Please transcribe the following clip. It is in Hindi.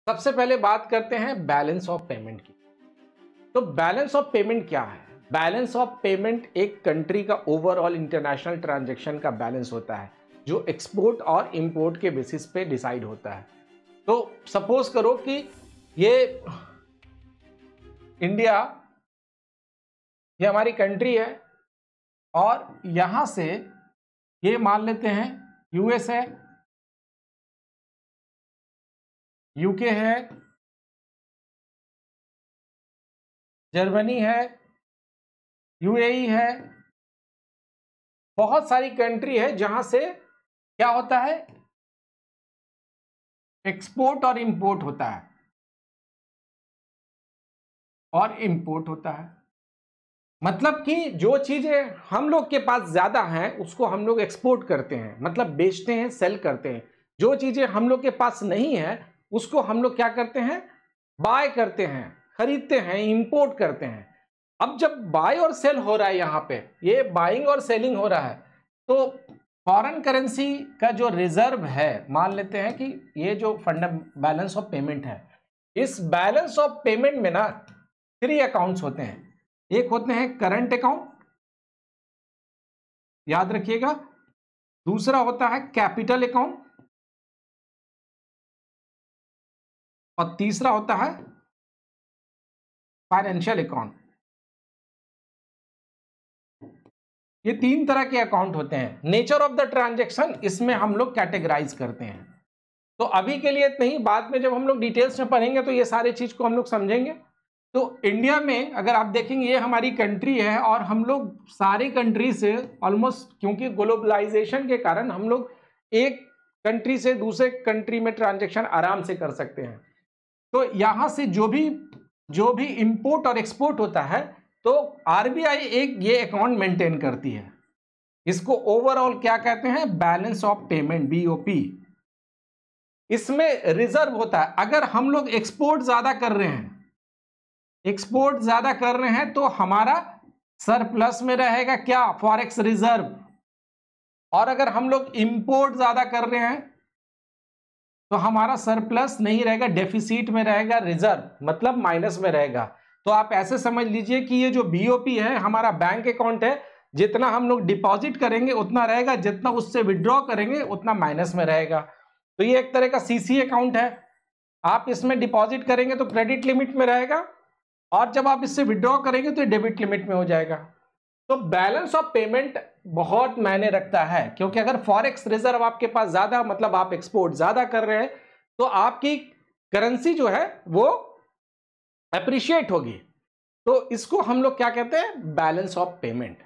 सबसे पहले बात करते हैं बैलेंस ऑफ पेमेंट की। तो बैलेंस ऑफ पेमेंट क्या है? बैलेंस ऑफ पेमेंट एक कंट्री का ओवरऑल इंटरनेशनल ट्रांजैक्शन का बैलेंस होता है जो एक्सपोर्ट और इंपोर्ट के बेसिस पे डिसाइड होता है। तो सपोज करो कि ये इंडिया, ये हमारी कंट्री है और यहां से ये मान लेते हैं यूएस है, यूके है, जर्मनी है, यूएई है, बहुत सारी कंट्री है जहां से क्या होता है, एक्सपोर्ट और इंपोर्ट होता है और इंपोर्ट होता है। मतलब कि जो चीजें हम लोग के पास ज्यादा हैं उसको हम लोग एक्सपोर्ट करते हैं, मतलब बेचते हैं, सेल करते हैं। जो चीजें हम लोग के पास नहीं है उसको हम लोग क्या करते हैं, बाय करते हैं, खरीदते हैं, इंपोर्ट करते हैं। अब जब बाय और सेल हो रहा है, यहां पे ये बाइंग और सेलिंग हो रहा है, तो फॉरेन करेंसी का जो रिजर्व है, मान लेते हैं कि ये जो बैलेंस ऑफ पेमेंट है, इस बैलेंस ऑफ पेमेंट में ना 3 अकाउंट्स होते हैं। एक होते हैं करंट अकाउंट, याद रखिएगा। दूसरा होता है कैपिटल अकाउंट और तीसरा होता है फाइनेंशियल अकाउंट। ये 3 तरह के अकाउंट होते हैं। नेचर ऑफ द ट्रांजैक्शन इसमें हम लोग कैटेगराइज करते हैं। तो अभी के लिए इतना ही, बाद में जब हम लोग डिटेल्स में पढ़ेंगे तो ये सारे चीज को हम लोग समझेंगे। तो इंडिया में अगर आप देखेंगे, ये हमारी कंट्री है और हम लोग सारी कंट्री से ऑलमोस्ट, क्योंकि ग्लोबलाइजेशन के कारण हम लोग एक कंट्री से दूसरे कंट्री में ट्रांजैक्शन आराम से कर सकते हैं। तो यहां से जो भी इंपोर्ट और एक्सपोर्ट होता है, तो आरबीआई एक ये अकाउंट मेंटेन करती है। इसको ओवरऑल क्या कहते हैं, बैलेंस ऑफ पेमेंट, बीओपी। इसमें रिजर्व होता है। अगर हम लोग एक्सपोर्ट ज्यादा कर रहे हैं तो हमारा सरप्लस में रहेगा क्या, फॉरेक्स रिजर्व। और अगर हम लोग इंपोर्ट ज्यादा कर रहे हैं तो हमारा सरप्लस नहीं रहेगा, डेफिसिट में रहेगा, रिजर्व मतलब माइनस में रहेगा। तो आप ऐसे समझ लीजिए कि ये जो बीओपी है हमारा बैंक अकाउंट है, जितना हम लोग डिपॉजिट करेंगे उतना रहेगा, जितना उससे विड्रॉ करेंगे उतना माइनस में रहेगा। तो ये एक तरह का सीसी अकाउंट है। आप इसमें डिपॉजिट करेंगे तो क्रेडिट लिमिट में रहेगा और जब आप इससे विड्रॉ करेंगे तो डेबिट लिमिट में हो जाएगा। तो बैलेंस ऑफ पेमेंट बहुत मायने रखता है, क्योंकि अगर फॉरेक्स रिजर्व आपके पास ज्यादा, मतलब आप एक्सपोर्ट ज्यादा कर रहे हैं, तो आपकी करेंसी जो है वो अप्रिशिएट होगी। तो इसको हम लोग क्या कहते हैं, बैलेंस ऑफ पेमेंट।